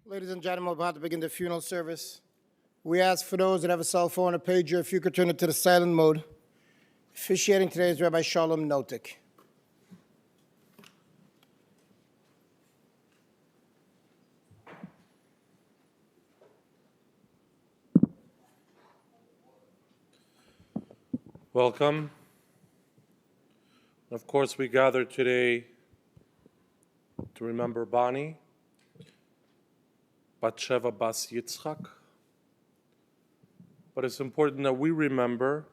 Ladies and gentlemen, we're about to begin the funeral service. We ask for those that have a cell phone or pager, if you could turn it to the silent mode. Officiating today is Rabbi Shalom Notik. Welcome. Of course, we gather today to remember Bani, Batsheva Bas Yitzchak. But it's important that we remember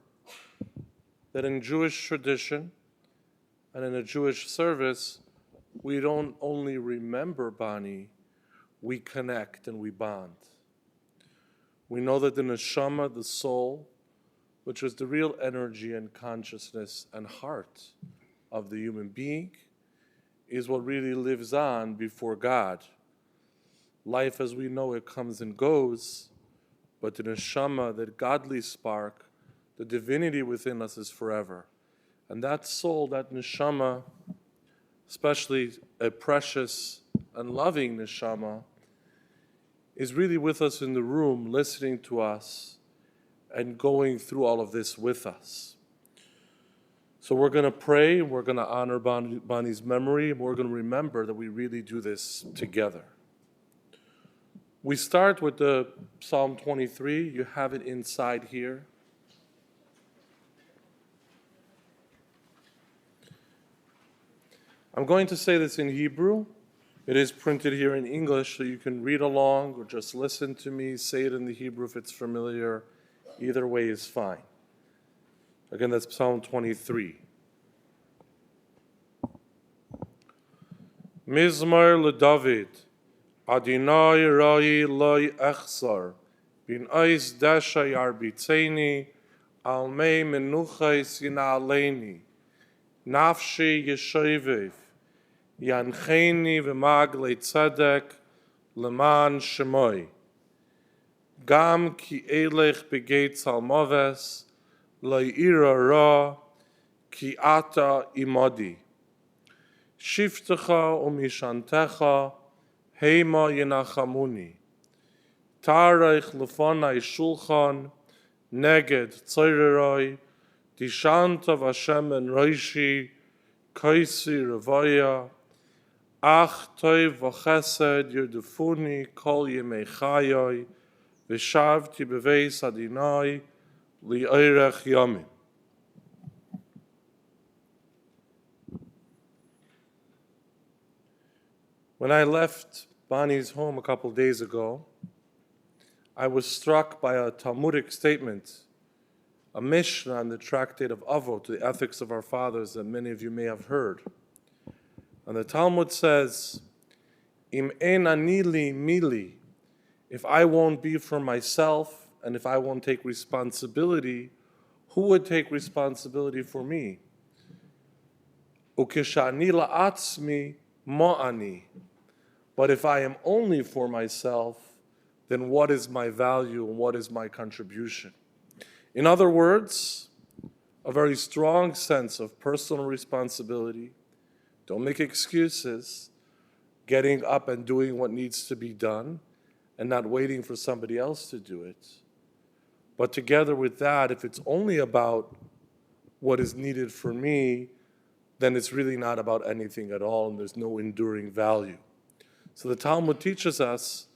that in Jewish tradition and in a Jewish service, we don't only remember Bani, we connect and we bond. We know that the neshama, the soul, which is the real energy and consciousness and heart of the human being, is what really lives on before God. Life as we know it comes and goes, but the neshama, that godly spark, the divinity within us is forever. And that soul, that neshama, especially a precious and loving neshama, is really with us in the room, listening to us and going through all of this with us. So we're going to pray, we're going to honor Bani's memory, and we're going to remember that we really do this together. We start with the Psalm 23. You have it inside here. I'm going to say this in Hebrew. It is printed here in English, so you can read along or just listen to me, say it in the Hebrew if it's familiar. Either way is fine. Again, that's Psalm 23. Mizmar LeDavid, Adonai Rai Loi Echsar, Bin Eis Desha Yarbitzeni, Almei Menuchais Yina'aleini, Nafshi Yeshovev, Yancheni V'Magle Tzedek, Leman Shemoi. Gam ki elech begeit salmoves, le'ira ra, ki ata imodi. Shiftecha umishantecha, heima yenachamuni. Tarech lefonai shulchan, neged tzoireroi, dishanta vashem en roishi, kaisi revaya, ach toiv vachesed yerdefuni kol yemei chayoi, V'shavti b'veis Adonai li'orech yomim. When I left Bani's home a couple days ago, I was struck by a Talmudic statement, a Mishnah in the Tractate of Avot, the Ethics of Our Fathers, that many of you may have heard. And the Talmud says, Im en ani li mili, if I won't be for myself, and if I won't take responsibility, who would take responsibility for me? Ukeshani la'atzmi ma'ani. But if I am only for myself, then what is my value and what is my contribution? In other words, a very strong sense of personal responsibility. Don't make excuses. Getting up and doing what needs to be done, and not waiting for somebody else to do it. But together with that, if it's only about what is needed for me, then it's really not about anything at all, and there's no enduring value. So the Talmud teaches us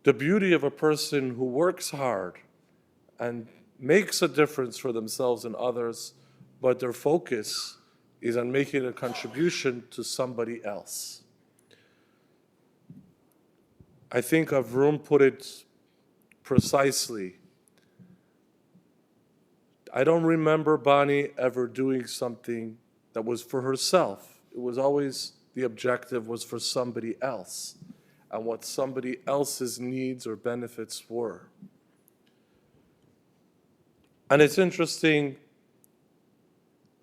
the beauty of a person who works hard and makes a difference for themselves and others, but their focus is on making a contribution to somebody else. I think Avrum put it precisely. I don't remember Bani ever doing something that was for herself. It was always, the objective was for somebody else and what somebody else's needs or benefits were. And it's interesting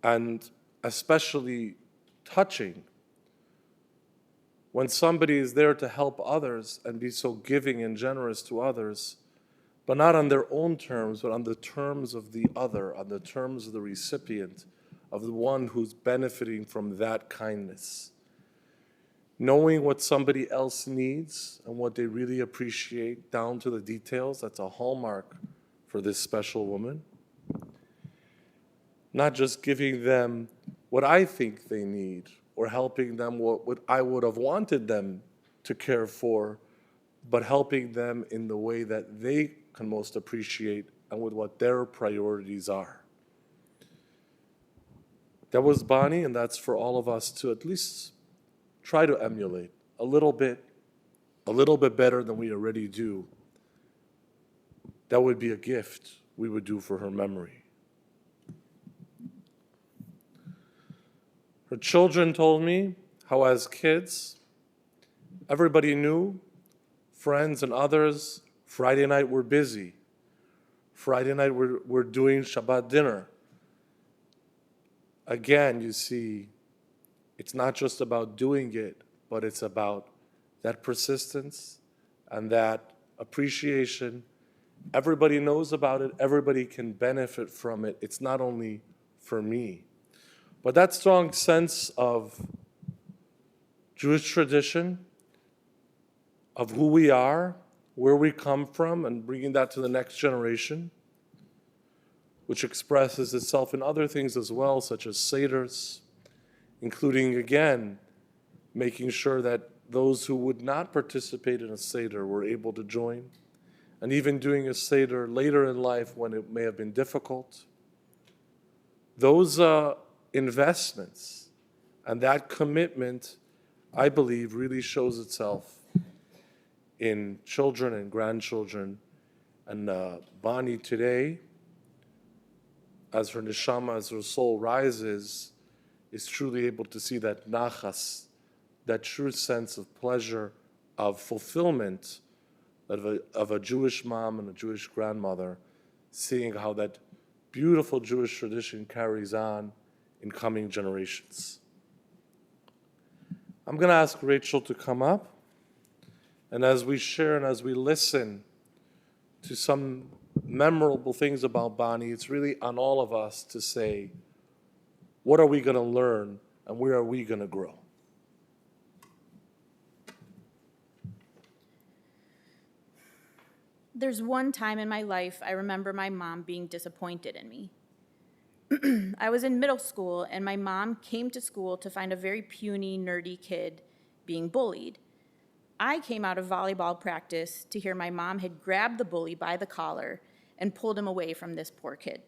and especially touching when somebody is there to help others and be so giving and generous to others, but not on their own terms, but on the terms of the other, on the terms of the recipient, of the one who's benefiting from that kindness. Knowing what somebody else needs and what they really appreciate down to the details, that's a hallmark for this special woman. Not just giving them what I think they need or helping them what I would have wanted them to care for, but helping them in the way that they can most appreciate and with what their priorities are. That was Bonnie, and that's for all of us to at least try to emulate a little bit better than we already do. That would be a gift we would do for her memory. Her children told me how as kids, everybody knew, friends and others, Friday night we're busy. Friday night we're doing Shabbat dinner. Again, you see, it's not just about doing it, but it's about that persistence and that appreciation. Everybody knows about it. Everybody can benefit from it. It's not only for me. But that strong sense of Jewish tradition, of who we are, where we come from, and bringing that to the next generation, which expresses itself in other things as well, such as seders, including, again, making sure that those who would not participate in a seder were able to join, and even doing a seder later in life when it may have been difficult. Those investments and that commitment, I believe, really shows itself in children and grandchildren. And Bonnie today, as her neshama, as her soul rises, is truly able to see that nachas, that true sense of pleasure, of fulfillment of a Jewish mom and a Jewish grandmother, seeing how that beautiful Jewish tradition carries on in coming generations. I'm going to ask Rachel to come up, and as we share and as we listen to some memorable things about Bonnie, it's really on all of us to say, what are we going to learn and where are we going to grow? There's one time in my life I remember my mom being disappointed in me. I was in middle school, and my mom came to school to find a very puny, nerdy kid being bullied. I came out of volleyball practice to hear my mom had grabbed the bully by the collar and pulled him away from this poor kid.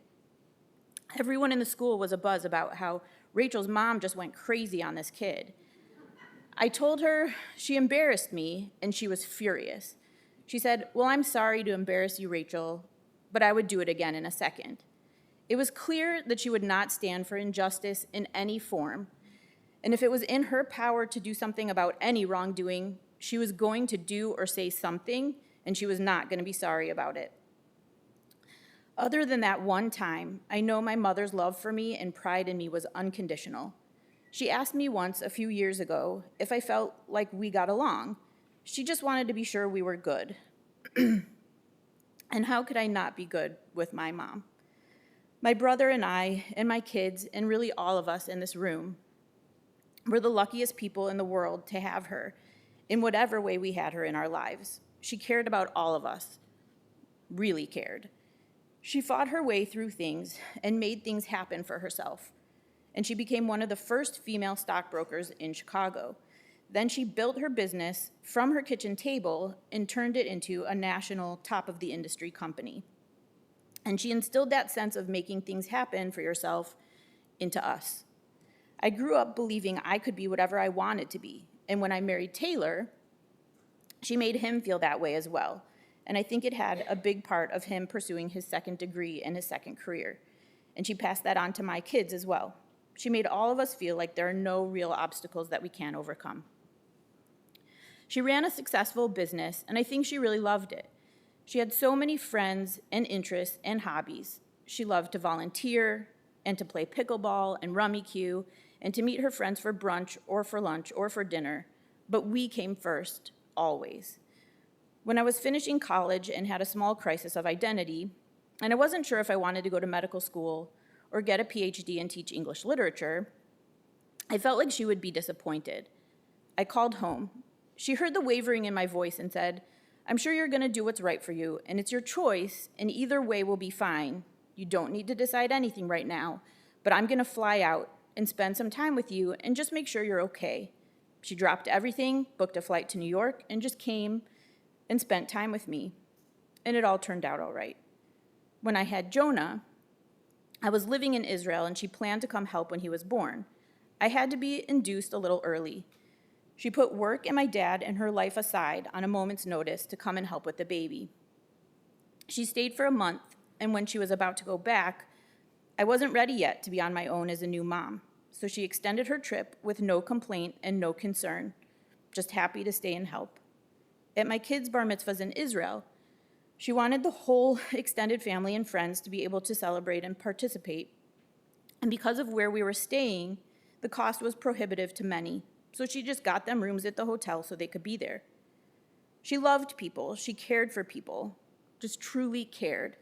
Everyone in the school was abuzz about how Rachel's mom just went crazy on this kid. I told her she embarrassed me, and she was furious. She said, "Well, I'm sorry to embarrass you, Rachel, but I would do it again in a second." It was clear that she would not stand for injustice in any form, and if it was in her power to do something about any wrongdoing, she was going to do or say something, and she was not going to be sorry about it. Other than that one time, I know my mother's love for me and pride in me was unconditional. She asked me once a few years ago if I felt like we got along. She just wanted to be sure we were good. And how could I not be good with my mom? My brother and I, and my kids, and really all of us in this room, we're the luckiest people in the world to have her, in whatever way we had her in our lives. She cared about all of us, really cared. She fought her way through things and made things happen for herself. And she became one of the first female stockbrokers in Chicago. Then she built her business from her kitchen table and turned it into a national top-of-the-industry company. And she instilled that sense of making things happen for yourself into us. I grew up believing I could be whatever I wanted to be. And when I married Taylor, she made him feel that way as well. And I think it had a big part of him pursuing his second degree and his second career. And she passed that on to my kids as well. She made all of us feel like there are no real obstacles that we can't overcome. She ran a successful business, and I think she really loved it. She had so many friends and interests and hobbies. She loved to volunteer and to play pickleball and rummy cue and to meet her friends for brunch or for lunch or for dinner. But we came first, always. When I was finishing college and had a small crisis of identity, and I wasn't sure if I wanted to go to medical school or get a PhD and teach English literature, I felt like she would be disappointed. I called home. She heard the wavering in my voice and said, "I'm sure you're going to do what's right for you, and it's your choice, and either way will be fine. You don't need to decide anything right now, but I'm going to fly out and spend some time with you and just make sure you're okay." She dropped everything, booked a flight to New York, and just came and spent time with me. And it all turned out all right. When I had Jonah, I was living in Israel, and she planned to come help when he was born. I had to be induced a little early. She put work and my dad and her life aside on a moment's notice to come and help with the baby. She stayed for a month, and when she was about to go back, I wasn't ready yet to be on my own as a new mom. So she extended her trip with no complaint and no concern, just happy to stay and help. At my kids' bar mitzvahs in Israel, she wanted the whole extended family and friends to be able to celebrate and participate. And because of where we were staying, the cost was prohibitive to many. So she just got them rooms at the hotel so they could be there. She loved people. She cared for people, just truly cared.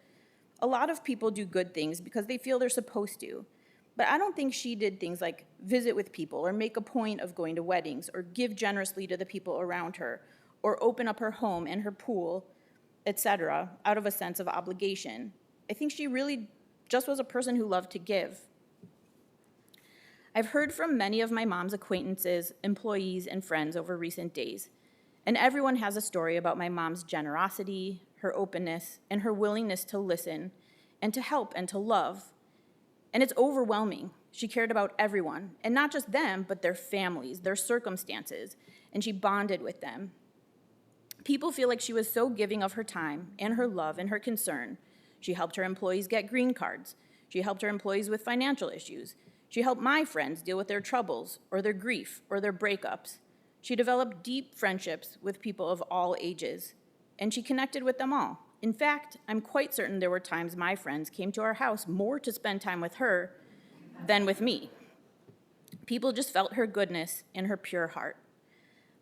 A lot of people do good things because they feel they're supposed to. But I don't think she did things like visit with people or make a point of going to weddings or give generously to the people around her or open up her home and her pool, etc., out of a sense of obligation. I think she really just was a person who loved to give. I've heard from many of my mom's acquaintances, employees, and friends over recent days, and everyone has a story about my mom's generosity, her openness, and her willingness to listen and to help and to love. And it's overwhelming. She cared about everyone, and not just them, but their families, their circumstances, and she bonded with them. People feel like she was so giving of her time and her love and her concern. She helped her employees get green cards. She helped her employees with financial issues. She helped my friends deal with their troubles or their grief or their breakups. She developed deep friendships with people of all ages, and she connected with them all. In fact, I'm quite certain there were times my friends came to our house more to spend time with her than with me. People just felt her goodness and her pure heart.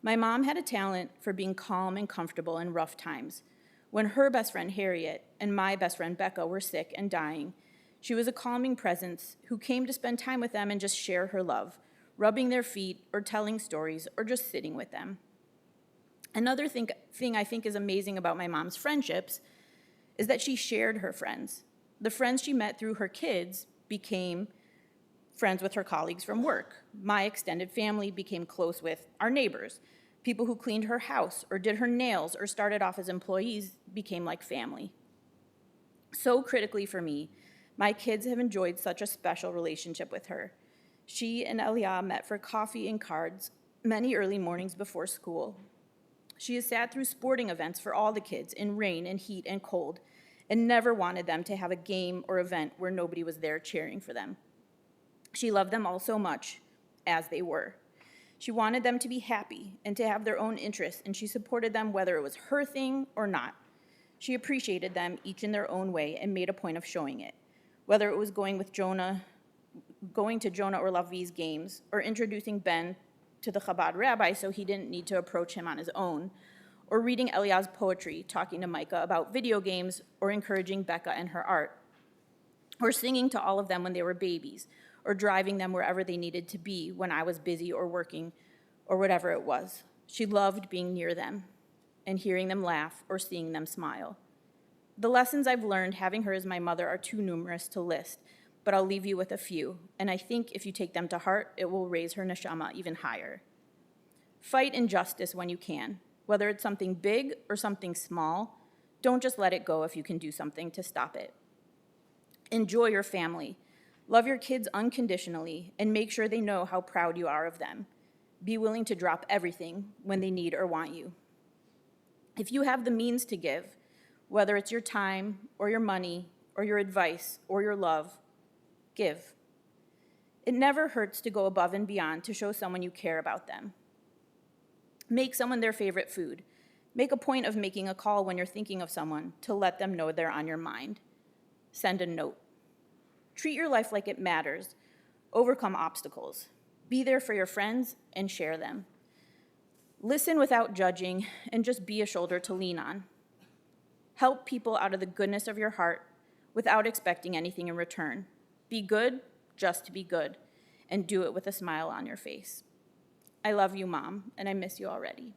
My mom had a talent for being calm and comfortable in rough times. When her best friend Harriet and my best friend Becca were sick and dying, she was a calming presence who came to spend time with them and just share her love, rubbing their feet or telling stories or just sitting with them. Another thing I think is amazing about my mom's friendships is that she shared her friends. The friends she met through her kids became friends with her colleagues from work. My extended family became close with our neighbors. People who cleaned her house or did her nails or started off as employees became like family. So critically for me, my kids have enjoyed such a special relationship with her. She and Elia met for coffee and cards many early mornings before school. She has sat through sporting events for all the kids in rain and heat and cold and never wanted them to have a game or event where nobody was there cheering for them. She loved them all so much as they were. She wanted them to be happy and to have their own interests, and she supported them whether it was her thing or not. She appreciated them each in their own way and made a point of showing it, whether it was going to Jonah or Lavi's games, or introducing Ben to the Chabad rabbi so he didn't need to approach him on his own, or reading Eliah's poetry, talking to Micah about video games, or encouraging Becca and her art, or singing to all of them when they were babies, or driving them wherever they needed to be when I was busy or working, or whatever it was. She loved being near them and hearing them laugh or seeing them smile. The lessons I've learned having her as my mother are too numerous to list, but I'll leave you with a few, and I think if you take them to heart, it will raise her neshama even higher. Fight injustice when you can, whether it's something big or something small. Don't just let it go if you can do something to stop it. Enjoy your family. Love your kids unconditionally and make sure they know how proud you are of them. Be willing to drop everything when they need or want you. If you have the means to give, whether it's your time or your money or your advice or your love, give. It never hurts to go above and beyond to show someone you care about them. Make someone their favorite food. Make a point of making a call when you're thinking of someone to let them know they're on your mind. Send a note. Treat your life like it matters. Overcome obstacles. Be there for your friends and share them. Listen without judging and just be a shoulder to lean on. Help people out of the goodness of your heart without expecting anything in return. Be good just to be good, and do it with a smile on your face. I love you, Mom, and I miss you already.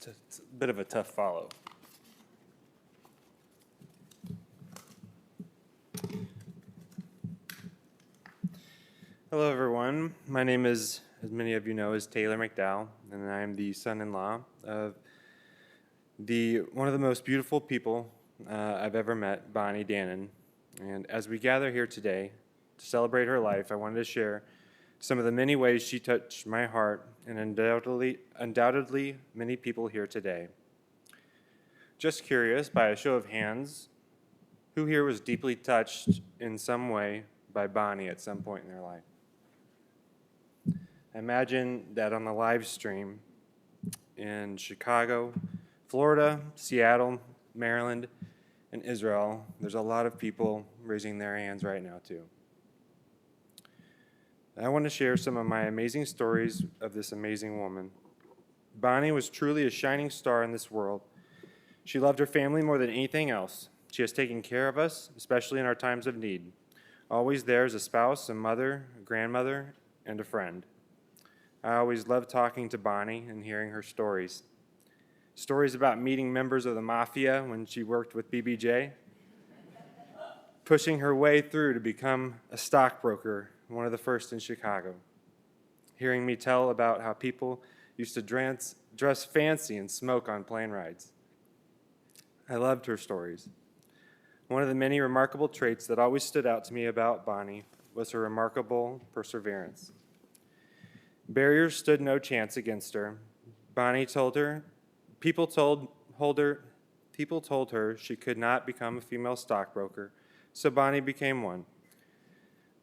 It's a bit of a tough follow. Hello, everyone. My name is, as many of you know, is Taylor McDowell, and I am the son-in-law of one of the most beautiful people I've ever met, Bonnie Dannen. And as we gather here today to celebrate her life, I wanted to share some of the many ways she touched my heart, and undoubtedly many people here today. Just curious, by a show of hands, who here was deeply touched in some way by Bonnie at some point in their life? Imagine that on the live stream in Chicago, Florida, Seattle, Maryland, and Israel, there's a lot of people raising their hands right now too. I want to share some of my amazing stories of this amazing woman. Bonnie was truly a shining star in this world. She loved her family more than anything else. She has taken care of us, especially in our times of need. Always there as a spouse, a mother, a grandmother, and a friend. I always loved talking to Bonnie and hearing her stories. Stories about meeting members of the mafia when she worked with BBJ, pushing her way through to become a stockbroker, one of the first in Chicago. Hearing me tell about how people used to dress fancy and smoke on plane rides. I loved her stories. One of the many remarkable traits that always stood out to me about Bonnie was her remarkable perseverance. Barriers stood no chance against her. Bonnie told her, people told her she could not become a female stockbroker, so Bonnie became one.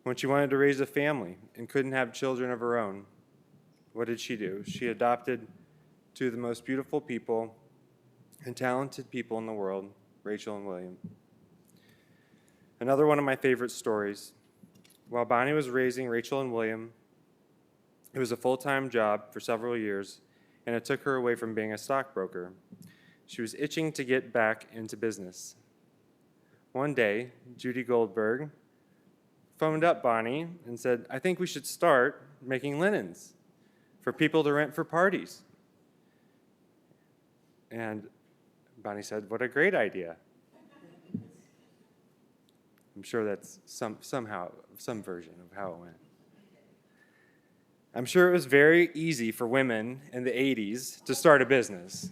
When she wanted to raise a family and couldn't have children of her own, what did she do? She adopted two of the most beautiful people and talented people in the world, Rachel and William. Another one of my favorite stories. While Bonnie was raising Rachel and William, it was a full-time job for several years, and it took her away from being a stockbroker. She was itching to get back into business. One day, Judy Goldberg phoned up Bonnie and said, "I think we should start making linens for people to rent for parties." And Bonnie said, "What a great idea." I'm sure that's some version of how it went. I'm sure it was very easy for women in the 80s to start a business.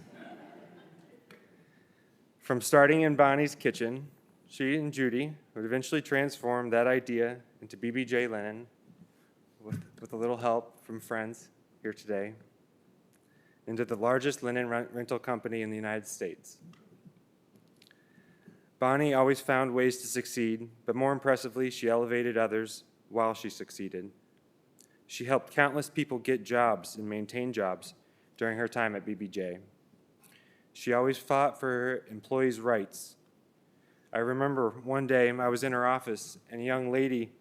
From starting in Bonnie's kitchen, she and Judy would eventually transform that idea into BBJ Linen with a little help from friends here today, into the largest linen rental company in the United States. Bonnie always found ways to succeed, but more impressively, she elevated others while she succeeded. She helped countless people get jobs and maintain jobs during her time at BBJ. She always fought for her employees' rights. I remember one day I was in her office and a young lady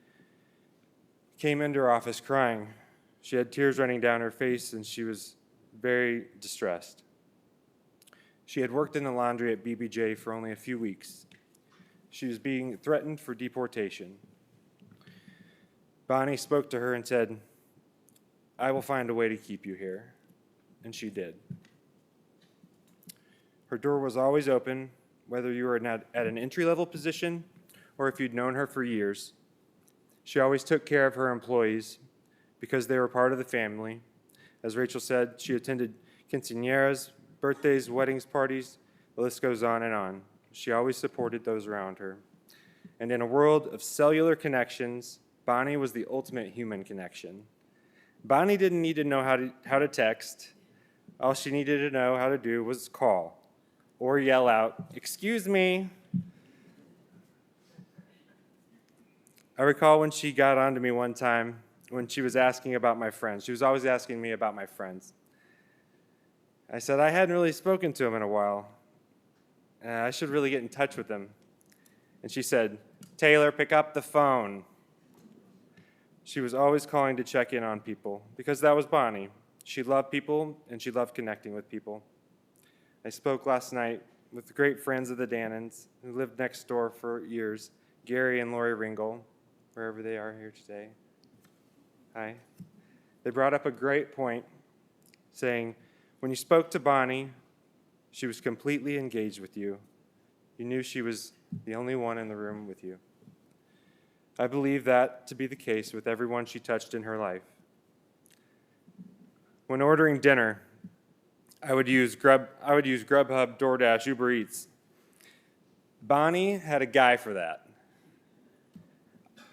came into her office crying. She had tears running down her face and she was very distressed. She had worked in the laundry at BBJ for only a few weeks. She was being threatened for deportation. Bonnie spoke to her and said, "I will find a way to keep you here." And she did. Her door was always open, whether you were at an entry-level position or if you'd known her for years. She always took care of her employees because they were part of the family. As Rachel said, she attended quinceañeras, birthdays, weddings, parties, the list goes on and on. She always supported those around her. And in a world of cellular connections, Bonnie was the ultimate human connection. Bonnie didn't need to know how to text. All she needed to know how to do was call or yell out, "Excuse me." I recall when she got on to me one time when she was asking about my friends. She was always asking me about my friends. I said I hadn't really spoken to them in a while. I should really get in touch with them. And she said, "Taylor, pick up the phone." She was always calling to check in on people because that was Bonnie. She loved people, and she loved connecting with people. I spoke last night with great friends of the Dannens who lived next door for years, Gary and Lori Ringel, wherever they are here today. Hi. They brought up a great point, saying, when you spoke to Bonnie, she was completely engaged with you. You knew she was the only one in the room with you. I believe that to be the case with everyone she touched in her life. When ordering dinner, I would use Grubhub, DoorDash, Uber Eats. Bonnie had a guy for that.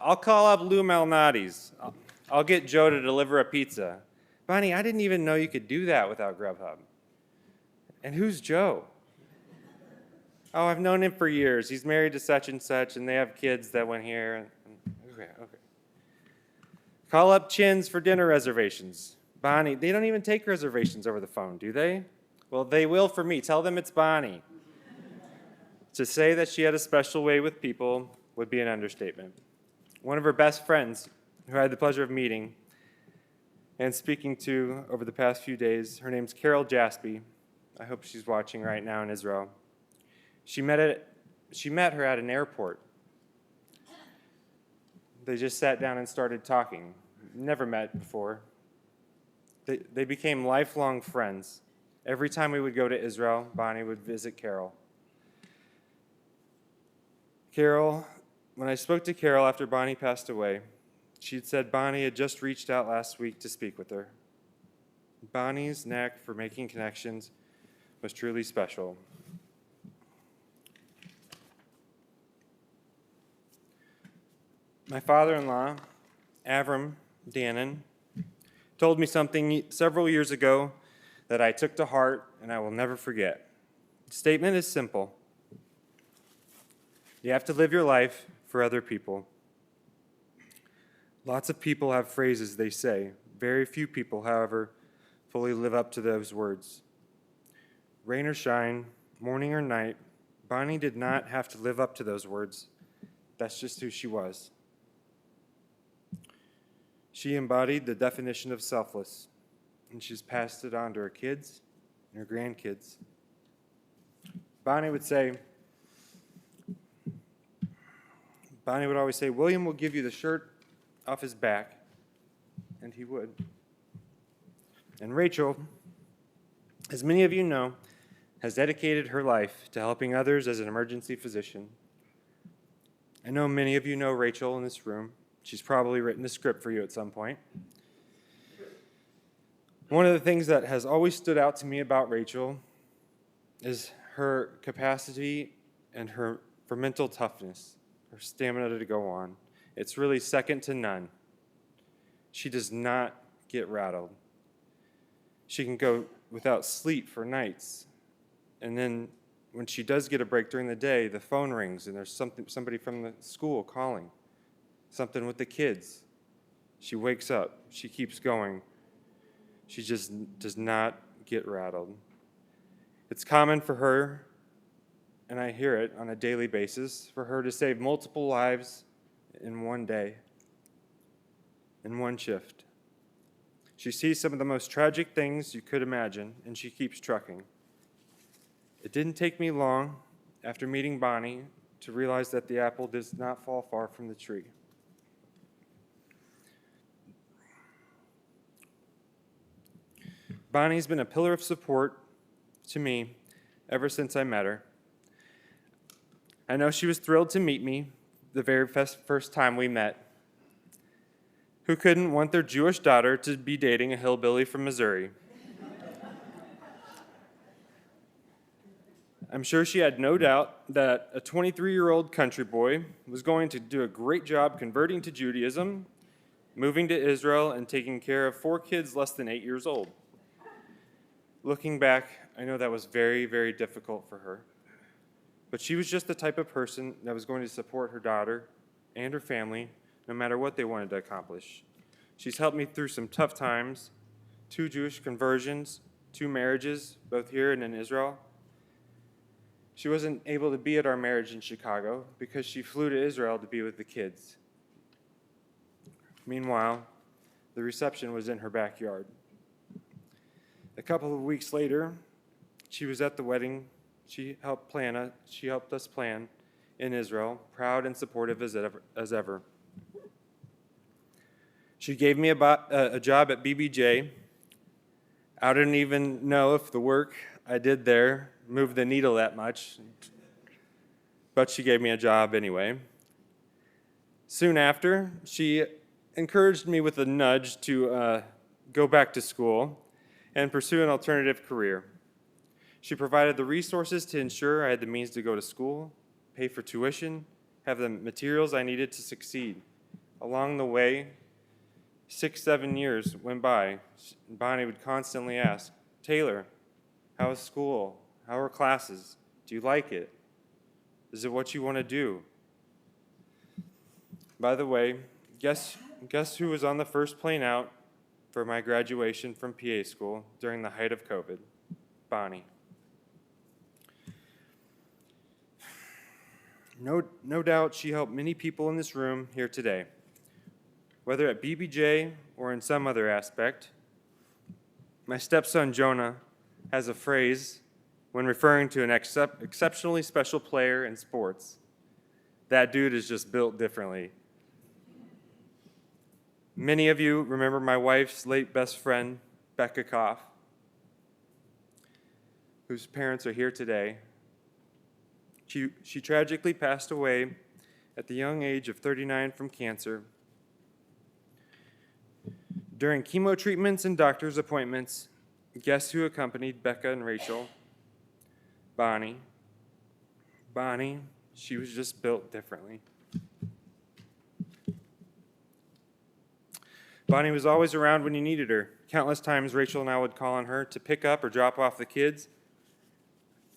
I'll call up Lou Malnati's. I'll get Joe to deliver a pizza. Bonnie, I didn't even know you could do that without Grubhub. And who's Joe? Oh, I've known him for years. He's married to such and such, and they have kids that went here. Okay. Call up Chin's for dinner reservations. Bonnie, they don't even take reservations over the phone, do they? Well, they will for me. Tell them it's Bonnie. To say that she had a special way with people would be an understatement. One of her best friends, who I had the pleasure of meeting and speaking to over the past few days, her name's Carol Jaspy. I hope she's watching right now in Israel. She met her at an airport. They just sat down and started talking. Never met before. They became lifelong friends. Every time we would go to Israel, Bonnie would visit Carol. When I spoke to Carol after Bonnie passed away, she'd said Bonnie had just reached out last week to speak with her. Bonnie's knack for making connections was truly special. My father-in-law, Avram Dannen, told me something several years ago that I took to heart and I will never forget. The statement is simple. You have to live your life for other people. Lots of people have phrases they say. Very few people, however, fully live up to those words. Rain or shine, morning or night, Bonnie did not have to live up to those words. That's just who she was. She embodied the definition of selfless, and she's passed it on to her kids and her grandkids. Bonnie would always say, William will give you the shirt off his back, and he would. And Rachel, as many of you know, has dedicated her life to helping others as an emergency physician. I know many of you know Rachel in this room. She's probably written the script for you at some point. One of the things that has always stood out to me about Rachel is her capacity and her mental toughness, her stamina to go on. It's really second to none. She does not get rattled. She can go without sleep for nights. And then when she does get a break during the day, the phone rings and there's somebody from the school calling. Something with the kids. She wakes up. She keeps going. She just does not get rattled. It's common for her, and I hear it on a daily basis, for her to save multiple lives in one day, in one shift. She sees some of the most tragic things you could imagine, and she keeps trucking. It didn't take me long after meeting Bonnie to realize that the apple does not fall far from the tree. Bonnie's been a pillar of support to me ever since I met her. I know she was thrilled to meet me the very first time we met. Who couldn't want their Jewish daughter to be dating a hillbilly from Missouri? I'm sure she had no doubt that a 23-year-old country boy was going to do a great job converting to Judaism, moving to Israel, and taking care of 4 kids less than 8 years old. Looking back, I know that was very, very difficult for her. But she was just the type of person that was going to support her daughter and her family, no matter what they wanted to accomplish. She's helped me through some tough times, 2 Jewish conversions, 2 marriages, both here and in Israel. She wasn't able to be at our marriage in Chicago because she flew to Israel to be with the kids. Meanwhile, the reception was in her backyard. A couple of weeks later, she was at the wedding she helped us plan in Israel, proud and supportive as ever. She gave me a job at BBJ. I didn't even know if the work I did there moved the needle that much, but she gave me a job anyway. Soon after, she encouraged me with a nudge to go back to school and pursue an alternative career. She provided the resources to ensure I had the means to go to school, pay for tuition, have the materials I needed to succeed. Along the way, 6-7 years went by. Bonnie would constantly ask, "Taylor, how is school? How are classes? Do you like it? Is it what you want to do?" By the way, guess who was on the first plane out for my graduation from PA school during the height of COVID? Bonnie. No doubt she helped many people in this room here today. Whether at BBJ or in some other aspect, my stepson Jonah has a phrase when referring to an exceptionally special player in sports. That dude is just built differently. Many of you remember my wife's late best friend, Becca Koff, whose parents are here today. She tragically passed away at the young age of 39 from cancer. During chemo treatments and doctor's appointments, guess who accompanied Becca and Rachel? Bonnie. Bonnie, she was just built differently. Bonnie was always around when you needed her. Countless times Rachel and I would call on her to pick up or drop off the kids.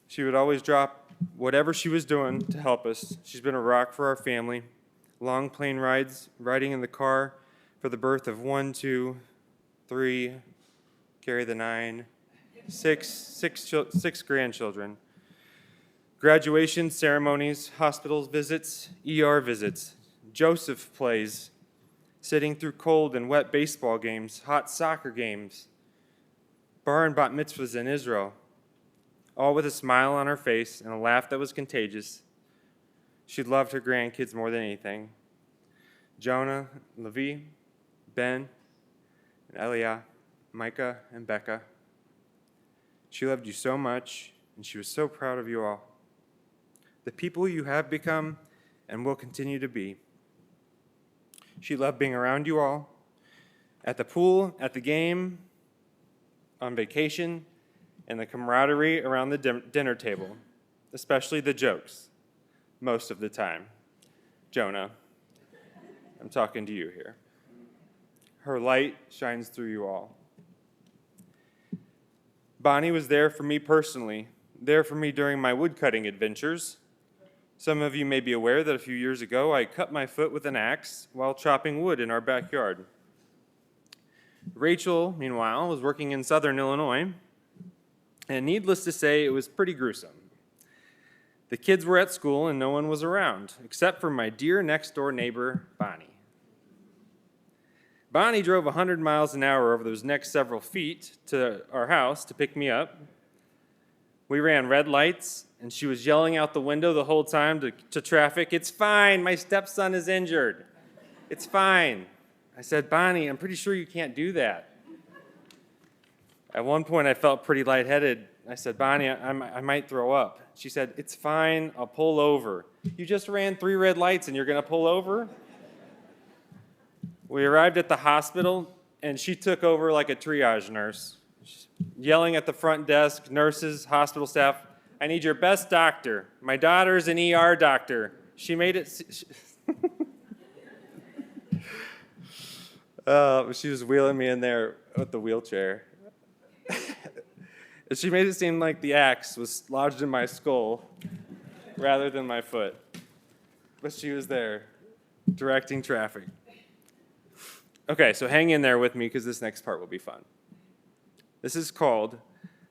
She would always drop whatever she was doing to help us. She's been a rock for our family. Long plane rides, riding in the car for the birth of 1, 2, 3, carry the 9, 6 grandchildren. Graduation ceremonies, hospital visits, ER visits, Joseph plays, sitting through cold and wet baseball games, hot soccer games, bar and bat mitzvahs in Israel, all with a smile on her face and a laugh that was contagious. She loved her grandkids more than anything. Jonah, Levi, Ben, and Eliah, Micah, and Becca. She loved you so much, and she was so proud of you all. The people you have become and will continue to be. She loved being around you all, at the pool, at the game, on vacation, and the camaraderie around the dinner table, especially the jokes, most of the time. Jonah, I'm talking to you here. Her light shines through you all. Bonnie was there for me personally, there for me during my woodcutting adventures. Some of you may be aware that a few years ago I cut my foot with an axe while chopping wood in our backyard. Rachel, meanwhile, was working in southern Illinois, and needless to say, it was pretty gruesome. The kids were at school and no one was around, except for my dear next-door neighbor, Bonnie. Bonnie drove 100 miles an hour over those next several feet to our house to pick me up. We ran red lights, and she was yelling out the window the whole time to traffic, "It's fine, my stepson is injured. It's fine." I said, "Bonnie, I'm pretty sure you can't do that." At one point, I felt pretty lightheaded. I said, "Bonnie, I might throw up." She said, "It's fine, I'll pull over." "You just ran 3 red lights and you're going to pull over?" We arrived at the hospital, and she took over like a triage nurse, yelling at the front desk, nurses, hospital staff, "I need your best doctor. My daughter's an ER doctor." She made it... She was wheeling me in there with the wheelchair. She made it seem like the axe was lodged in my skull rather than my foot. But she was there, directing traffic. Okay, so hang in there with me because this next part will be fun. This is called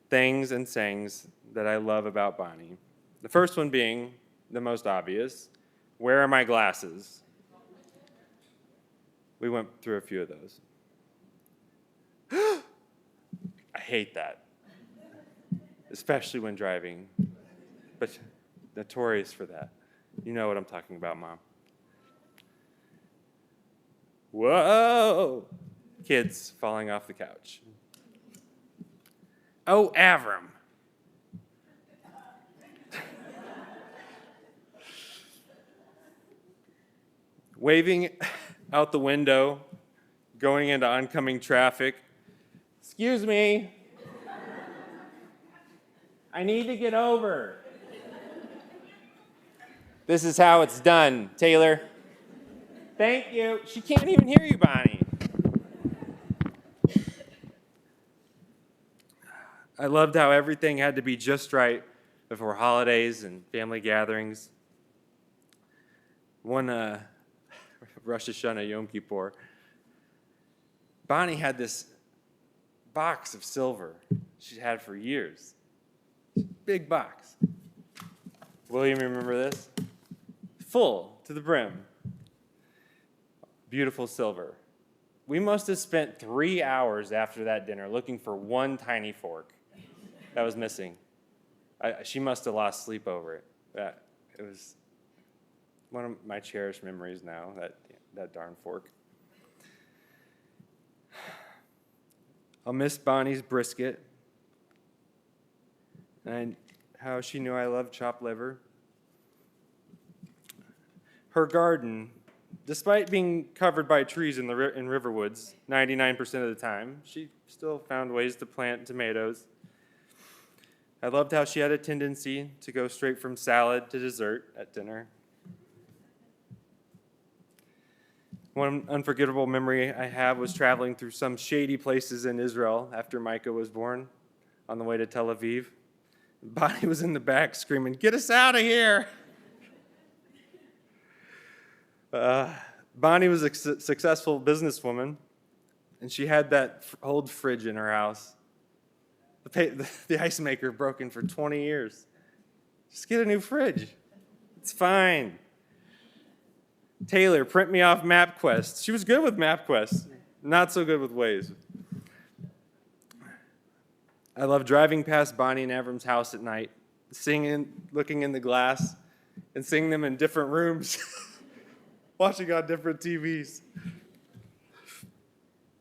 Things and Sayings That I Love About Bonnie. The first one being the most obvious, where are my glasses? We went through a few of those. I hate that, especially when driving, but notorious for that. You know what I'm talking about, Mom. Whoa! Kids falling off the couch. Oh, Avram. Waving out the window, going into oncoming traffic. Excuse me. I need to get over. This is how it's done, Taylor. Thank you. She can't even hear you, Bonnie. I loved how everything had to be just right before holidays and family gatherings. One Rosh Hashanah, Yom Kippur, Bonnie had this box of silver she'd had for years. Big box. William, remember this? Full to the brim. Beautiful silver. We must have spent 3 hours after that dinner looking for one tiny fork that was missing. She must have lost sleep over it. It was one of my cherished memories now, that darn fork. I'll miss Bonnie's brisket and how she knew I loved chopped liver. Her garden, despite being covered by trees in Riverwoods 99% of the time, she still found ways to plant tomatoes. I loved how she had a tendency to go straight from salad to dessert at dinner. One unforgettable memory I have was traveling through some shady places in Israel after Micah was born on the way to Tel Aviv. Bonnie was in the back screaming, "Get us out of here!" Bonnie was a successful businesswoman, and she had that old fridge in her house. The ice maker broken for 20 years. Just get a new fridge. It's fine. Taylor, print me off MapQuest. She was good with MapQuest, not so good with Waze. I love driving past Bonnie and Avram's house at night, looking in the glass, and seeing them in different rooms, watching on different TVs.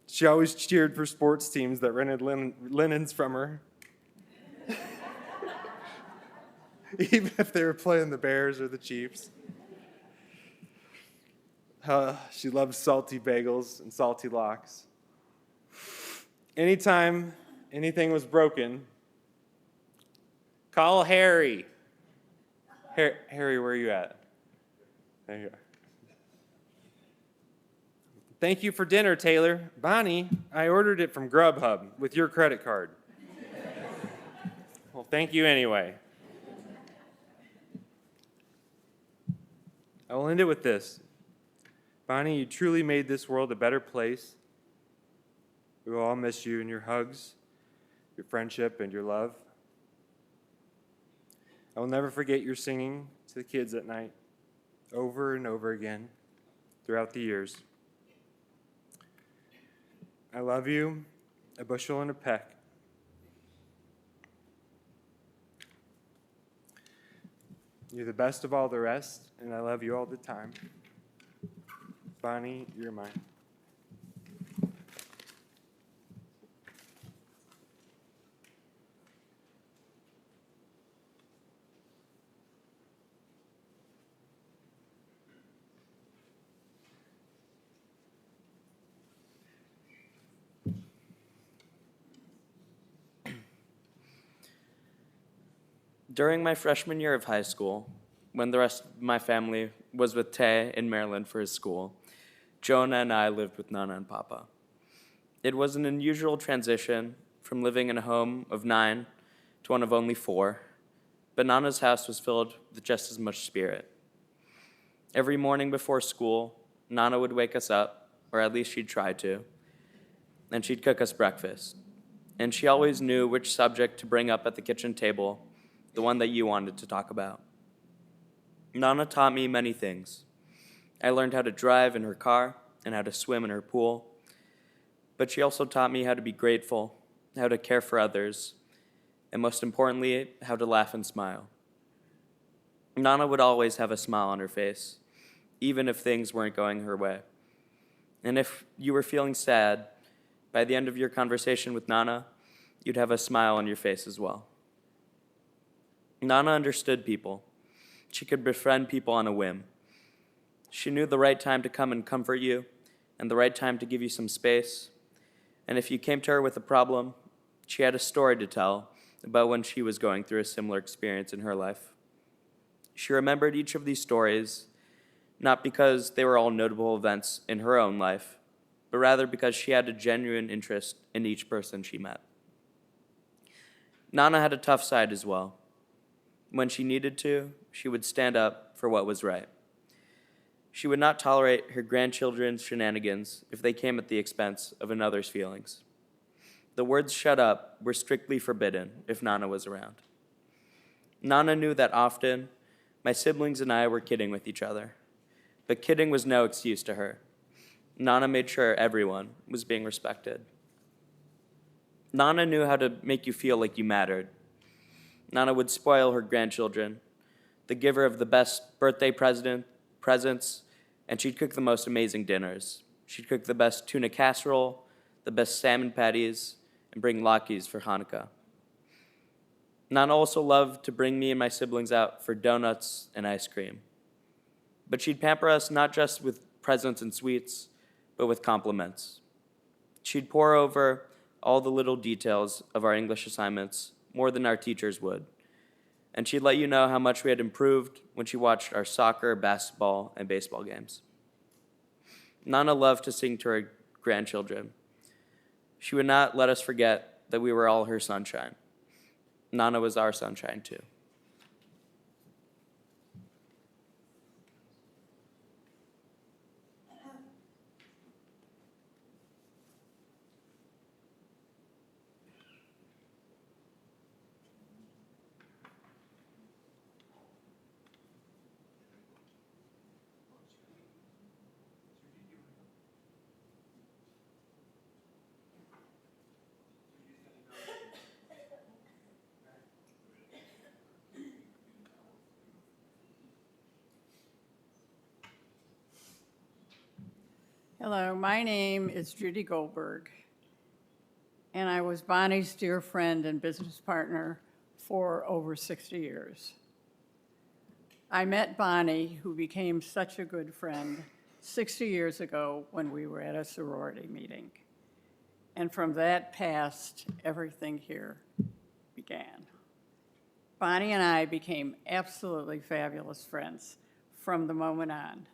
She always cheered for sports teams that rented linens from her, even if they were playing the Bears or the Chiefs. She loved salty bagels and salty lox. Anytime anything was broken, call Harry. Harry, where are you at? There you are. Thank you for dinner, Taylor. Bonnie, I ordered it from Grubhub with your credit card. Well, thank you anyway. I will end it with this. Bonnie, you truly made this world a better place. We will all miss you and your hugs, your friendship, and your love. I will never forget your singing to the kids at night, over and over again, throughout the years. I love you, a bushel and a peck. You're the best of all the rest, and I love you all the time. Bonnie, you're mine. During my freshman year of high school, when the rest of my family was with Tay in Maryland for his school, Jonah and I lived with Nana and Papa. It was an unusual transition from living in a home of 9 to one of only 4, but Nana's house was filled with just as much spirit. Every morning before school, Nana would wake us up, or at least she'd try to, and she'd cook us breakfast. And she always knew which subject to bring up at the kitchen table, the one that you wanted to talk about. Nana taught me many things. I learned how to drive in her car and how to swim in her pool, but she also taught me how to be grateful how to care for others, and most importantly, how to laugh and smile. Nana would always have a smile on her face, even if things weren't going her way. And if you were feeling sad, by the end of your conversation with Nana, you'd have a smile on your face as well. Nana understood people. She could befriend people on a whim. She knew the right time to come and comfort you, and the right time to give you some space. And if you came to her with a problem, she had a story to tell about when she was going through a similar experience in her life. She remembered each of these stories, not because they were all notable events in her own life, but rather because she had a genuine interest in each person she met. Nana had a tough side as well. When she needed to, she would stand up for what was right. She would not tolerate her grandchildren's shenanigans if they came at the expense of another's feelings. The words "shut up" were strictly forbidden if Nana was around. Nana knew that often my siblings and I were kidding with each other, but kidding was no excuse to her. Nana made sure everyone was being respected. Nana knew how to make you feel like you mattered. Nana would spoil her grandchildren, the giver of the best birthday presents, and she'd cook the most amazing dinners. She'd cook the best tuna casserole, the best salmon patties, and bring latkes for Hanukkah. Nana also loved to bring me and my siblings out for donuts and ice cream. But she'd pamper us not just with presents and sweets, but with compliments. She'd pore over all the little details of our English assignments more than our teachers would. And she'd let you know how much we had improved when she watched our soccer, basketball, and baseball games. Nana loved to sing to her grandchildren. She would not let us forget that we were all her sunshine. Nana was our sunshine too. Hello, my name is Judy Goldberg, and I was Bonnie's dear friend and business partner for over 60 years. I met Bonnie, who became such a good friend, 60 years ago when we were at a sorority meeting. And from that past, everything here began. Bonnie and I became absolutely fabulous friends from the moment on.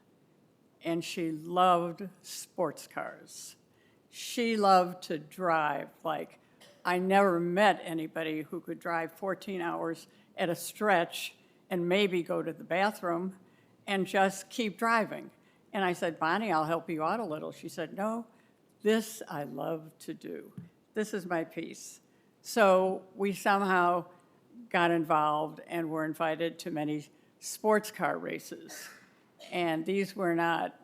And she loved sports cars. She loved to drive. Like, I never met anybody who could drive 14 hours at a stretch and maybe go to the bathroom and just keep driving. And I said, Bonnie, I'll help you out a little. She said, no, this I love to do. This is my piece. So we somehow got involved and were invited to many sports car races. And these were not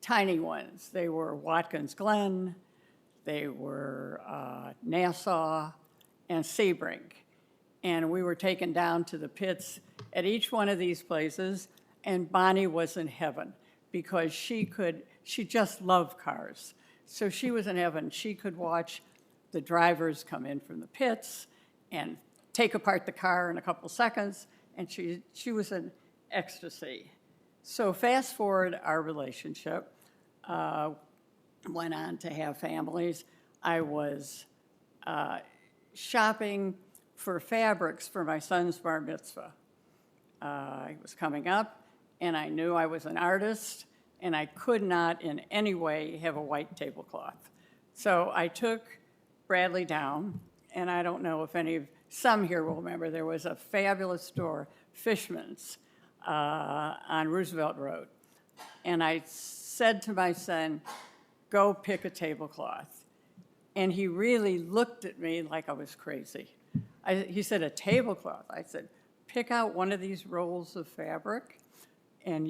tiny ones. They were Watkins Glen, they were Nassau, and Sebring. And we were taken down to the pits at each one of these places, and Bonnie was in heaven because she just loved cars. So she was in heaven. She could watch the drivers come in from the pits and take apart the car in a couple seconds, and she was in ecstasy. So fast forward our relationship, went on to have families. I was shopping for fabrics for my son's bar mitzvah. It was coming up, and I knew I was an artist, and I could not in any way have a white tablecloth. So I took Bradley down, and I don't know if some here will remember, there was a fabulous store, Fishman's, on Roosevelt Road. And I said to my son, go pick a tablecloth. And he really looked at me like I was crazy. He said, a tablecloth? I said, pick out one of these rolls of fabric and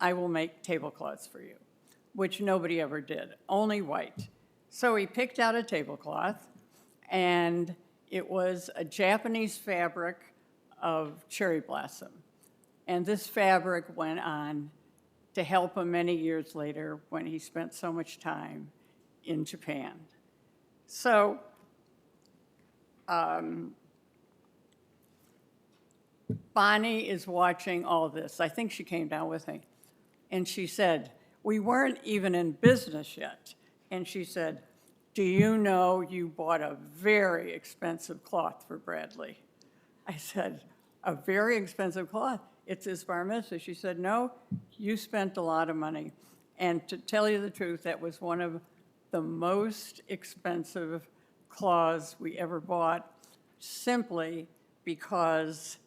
I will make tablecloths for you, which nobody ever did, only white. So he picked out a tablecloth, and it was a Japanese fabric of cherry blossom. And this fabric went on to help him many years later when he spent so much time in Japan. So Bonnie is watching all this. I think she came down with me. And she said, we weren't even in business yet. And she said, do you know you bought a very expensive cloth for Bradley? I said, a very expensive cloth? It's his bar mitzvah. She said, no, you spent a lot of money. And to tell you the truth, that was one of the most expensive cloths we ever bought, simply because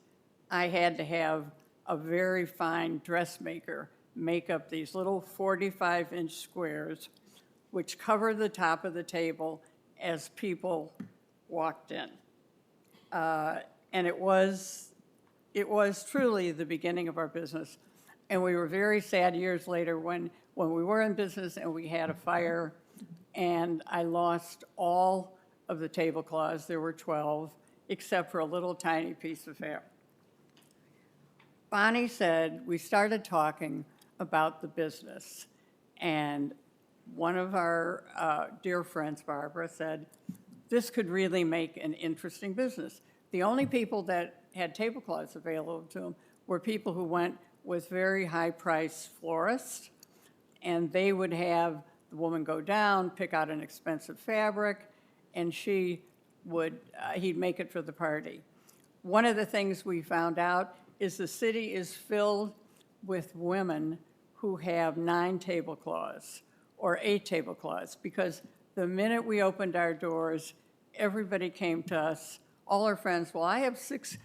I had to have a very fine dressmaker make up these little 45-inch squares which cover the top of the table as people walked in. And it was truly the beginning of our business. And we were very sad years later when we were in business and we had a fire and I lost all of the tablecloths. There were 12, except for a little tiny piece of fabric. Bonnie said, we started talking about the business, and one of our dear friends, Barbara, said, this could really make an interesting business. The only people that had tablecloths available to them were people who went with very high-priced florists, and they would have the woman go down, pick out an expensive fabric, and he'd make it for the party. One of the things we found out is the city is filled with women who have 9 tablecloths or 8 tablecloths, because the minute we opened our doors, everybody came to us, all our friends, well, I have six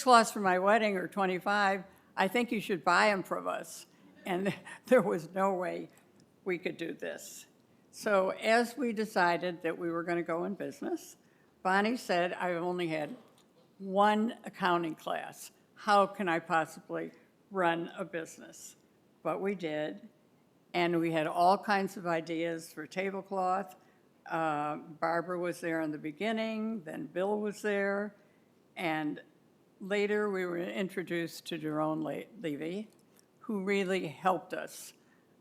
cloths for my wedding, or 25. I think you should buy them from us. And there was no way we could do this. So as we decided that we were going to go in business, Bonnie said, I only had one accounting class. How can I possibly run a business? But we did, and we had all kinds of ideas for tablecloth. Barbara was there in the beginning, then Bill was there, and later we were introduced to Jerome Levy, who really helped us.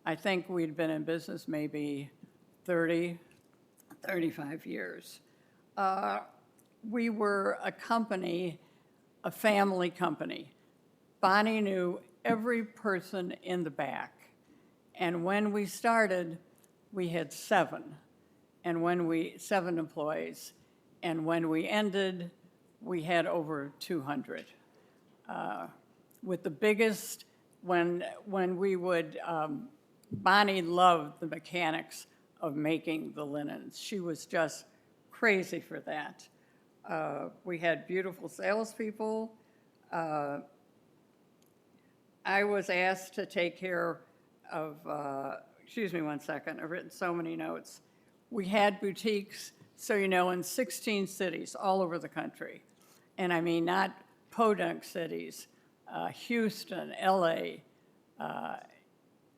I think we'd been in business maybe 30, 35 years. We were a company, a family company. Bonnie knew every person in the back. And when we started, we had 7 employees. And when we ended, we had over 200. With the biggest, when we would, Bonnie loved the mechanics of making the linens. She was just crazy for that. We had beautiful salespeople. I was asked to take care of, excuse me one second, I've written so many notes. We had boutiques, so you know, in 16 cities all over the country. And I mean, not podunk cities, Houston, LA,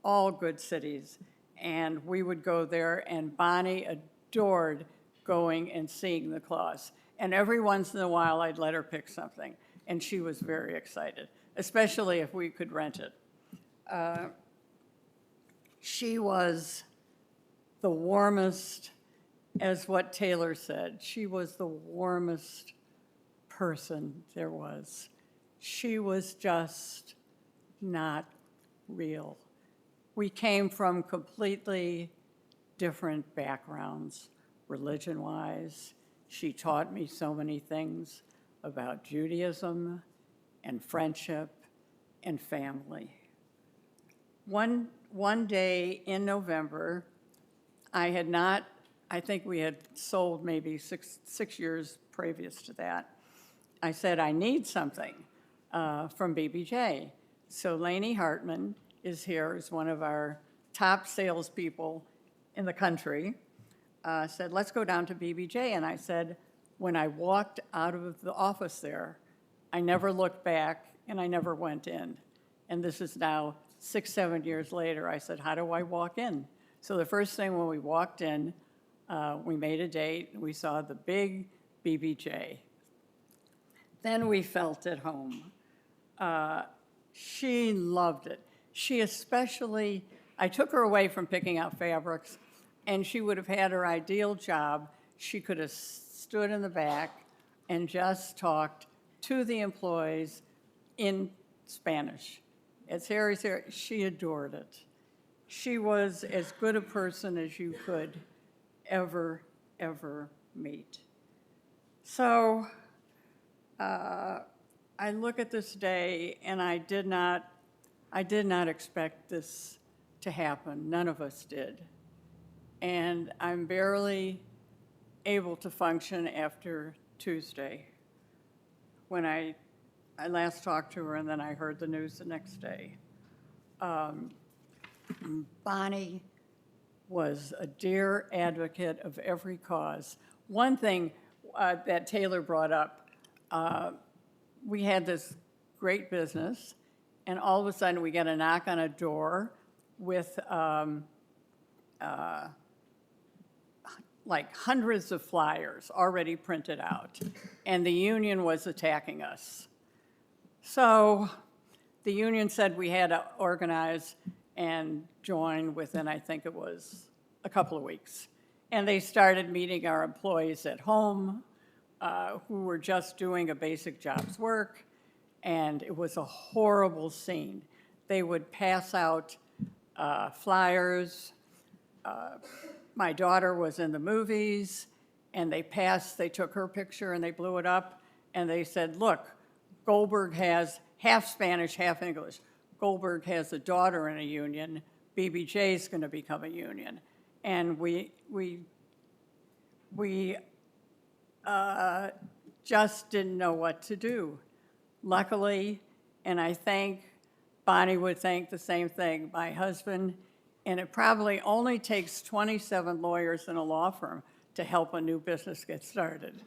all good cities. And we would go there, and Bonnie adored going and seeing the cloths. And every once in a while, I'd let her pick something, and she was very excited, especially if we could rent it. She was the warmest, as what Taylor said, she was the warmest person there was. She was just not real. We came from completely different backgrounds, religion-wise. She taught me so many things about Judaism and friendship and family. One day in November, I think we had sold maybe six years previous to that. I said, I need something from BBJ. So Lainey Hartman is here, is one of our top salespeople in the country. Said, let's go down to BBJ. And I said, when I walked out of the office there, I never looked back and I never went in. And this is now 6, 7 years later. I said, how do I walk in? So the first thing when we walked in, We made a date. We saw the big BBJ. Then we felt at home. She loved it. She especially, I took her away from picking out fabrics, and she would have had her ideal job. She could have stood in the back and just talked to the employees in Spanish. As Harry's here, she adored it. She was as good a person as you could ever meet. So I look at this day and I did not expect this to happen. None of us did. And I'm barely able to function after Tuesday when I last talked to her and then I heard the news the next day. Bonnie was a dear advocate of every cause. One thing that Taylor brought up, we had this great business, and all of a sudden we get a knock on a door with like hundreds of flyers already printed out, and the union was attacking us. So the union said we had to organize and join within, I think it was a couple of weeks. And they started meeting our employees at home who were just doing a basic job's work, and it was a horrible scene. They would pass out flyers. My daughter was in the movies, and they took her picture and they blew it up, and they said, look, Goldberg has half Spanish, half English. Goldberg has a daughter in a union. BBJ is going to become a union. And we just didn't know what to do. Luckily, and I think Bonnie would think the same thing, my husband, and it probably only takes 27 lawyers in a law firm to help a new business get started.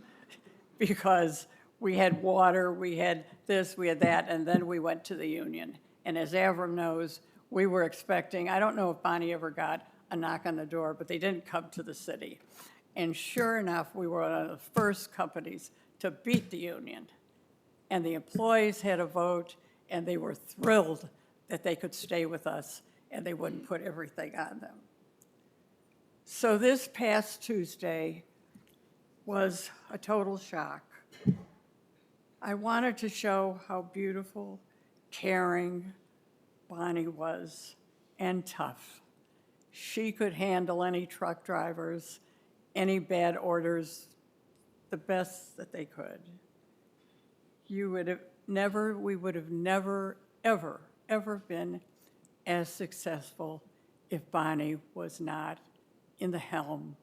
Because we had water, we had this, we had that, and then we went to the union. And as Avram knows, we were expecting, I don't know if Bonnie ever got a knock on the door, but they didn't come to the city. And sure enough, we were one of the first companies to beat the union. And the employees had a vote, and they were thrilled that they could stay with us and they wouldn't put everything on them. So this past Tuesday was a total shock. I wanted to show how beautiful, caring Bonnie was, and tough. She could handle any truck drivers, any bad orders, the best that they could. We would have never, ever been as successful if Bonnie was not in the helm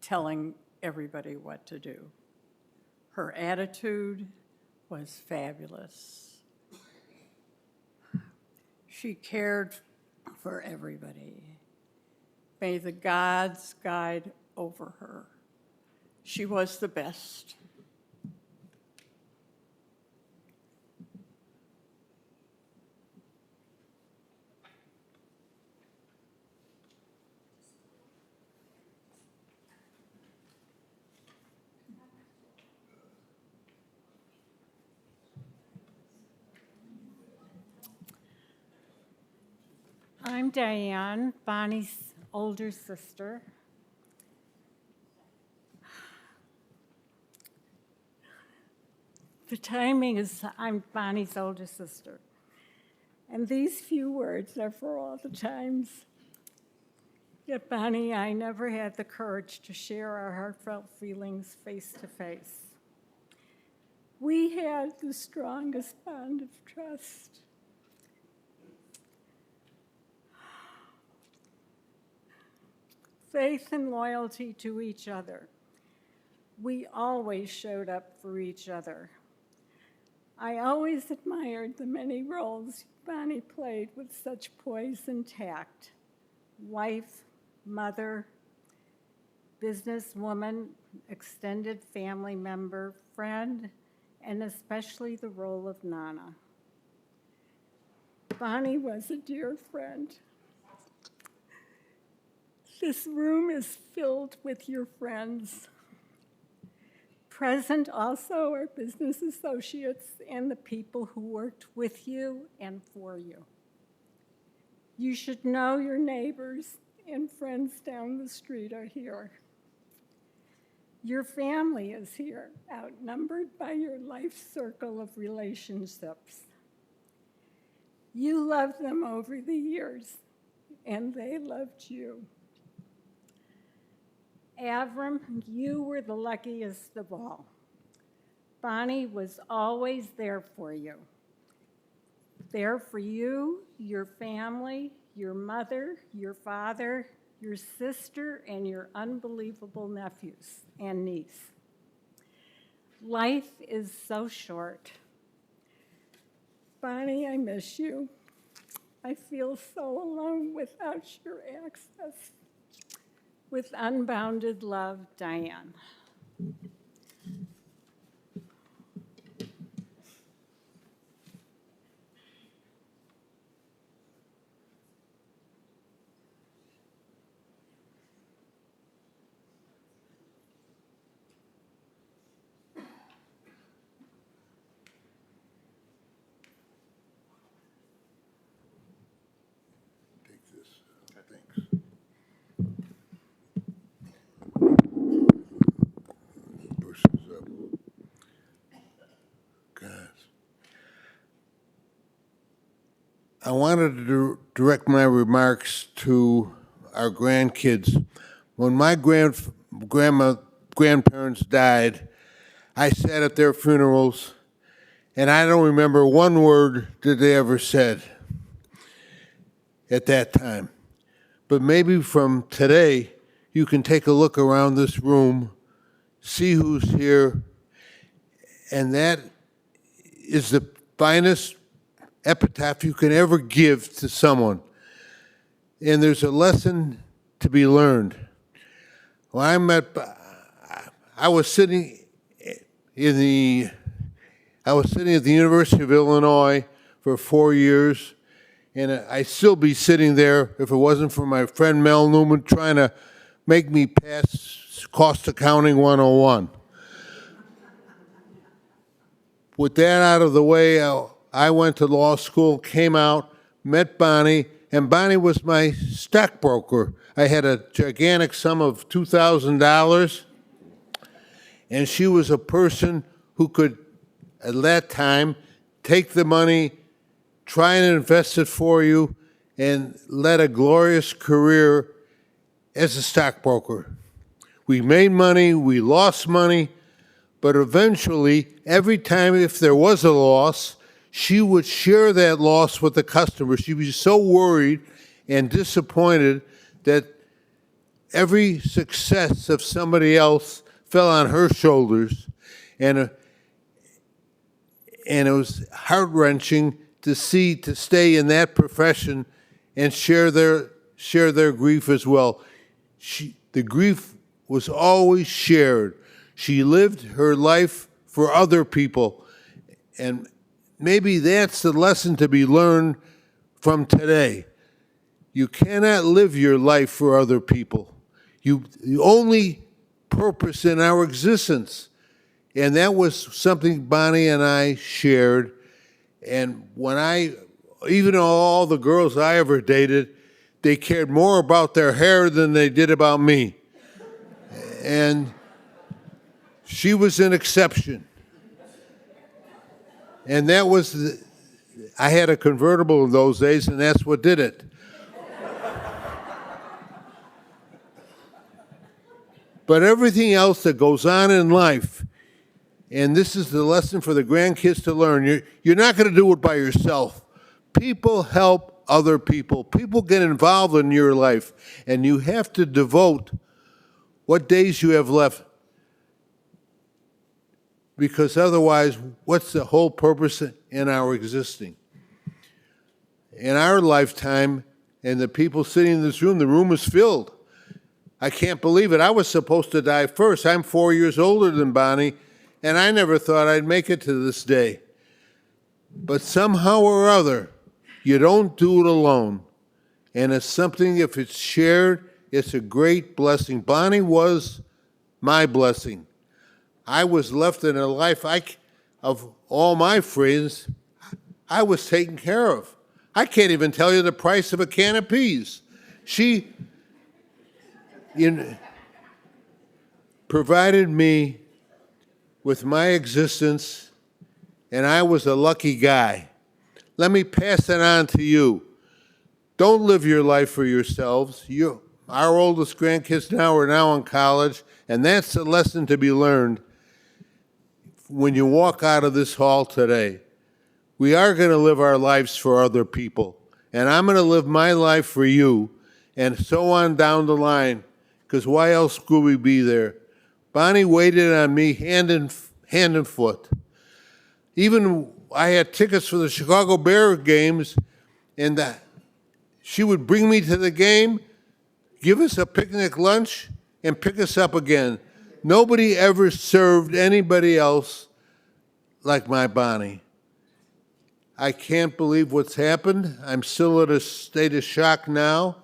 telling everybody what to do. Her attitude was fabulous. She cared for everybody. May the gods guide over her. She was the best. I'm Diane, Bonnie's older sister. The timing is I'm Bonnie's older sister. And these few words are for all the times that Bonnie and I never had the courage to share our heartfelt feelings face to face. We had the strongest bond of trust. Faith and loyalty to each other. We always showed up for each other. I always admired the many roles Bonnie played with such poise and tact. Wife, mother, businesswoman, extended family member, friend, and especially the role of Nana. Bonnie was a dear friend. This room is filled with your friends. Present also are business associates and the people who worked with you and for you. You should know your neighbors and friends down the street are here. Your family is here, outnumbered by your life circle of relationships. You loved them over the years, and they loved you. Avram, you were the luckiest of all. Bonnie was always there for you. There for you, your family, your mother, your father, your sister, and your unbelievable nephews and niece. Life is so short. Bonnie, I miss you. I feel so alone without your access. With unbounded love, Diane. Take this. Thanks. Push this up. Guys. I wanted to direct my remarks to our grandkids. When my grandparents died, I sat at their funerals, and I don't remember one word that they ever said at that time. But maybe from today, you can take a look around this room, see who's here, and that is the finest epitaph you can ever give to someone. And there's a lesson to be learned. When I was sitting at the University of Illinois for 4 years, and I'd still be sitting there if it wasn't for my friend Mel Newman trying to make me pass Cost Accounting 101. With that out of the way, I went to law school, came out, met Bonnie, and Bonnie was my stockbroker. I had a gigantic sum of $2,000, and she was a person who could, at that time, take the money, try and invest it for you, and led a glorious career as a stockbroker. We made money, we lost money, but eventually, every time if there was a loss, she would share that loss with the customer. She was so worried and disappointed that every success of somebody else fell on her shoulders, and it was heart-wrenching to stay in that profession and share their grief as well. The grief was always shared. She lived her life for other people, and maybe that's the lesson to be learned from today. You cannot live your life for other people. The only purpose in our existence, and that was something Bonnie and I shared. And even all the girls I ever dated, they cared more about their hair than they did about me. And she was an exception. And that was, I had a convertible in those days, and that's what did it. But everything else that goes on in life, and this is the lesson for the grandkids to learn, you're not going to do it by yourself. People help other people. People get involved in your life, and you have to devote what days you have left, because otherwise, what's the whole purpose in our existing? In our lifetime, and the people sitting in this room, the room is filled. I can't believe it. I was supposed to die first. I'm 4 years older than Bonnie, and I never thought I'd make it to this day. But somehow or other, you don't do it alone. And it's something, if it's shared It's a great blessing. Bonnie was my blessing. I was left in a life of all my friends, I was taken care of. I can't even tell you the price of a can of peas. She provided me with my existence, and I was a lucky guy. Let me pass it on to you. Don't live your life for yourselves. Our oldest grandkids now are now in college, and that's the lesson to be learned when you walk out of this hall today. We are going to live our lives for other people, and I'm going to live my life for you, and so on down the line, because why else would we be there? Bonnie waited on me hand and foot. Even I had tickets for the Chicago Bear games, and she would bring me to the game, give us a picnic lunch, and pick us up again. Nobody ever served anybody else like my Bonnie. I can't believe what's happened. I'm still at a state of shock now,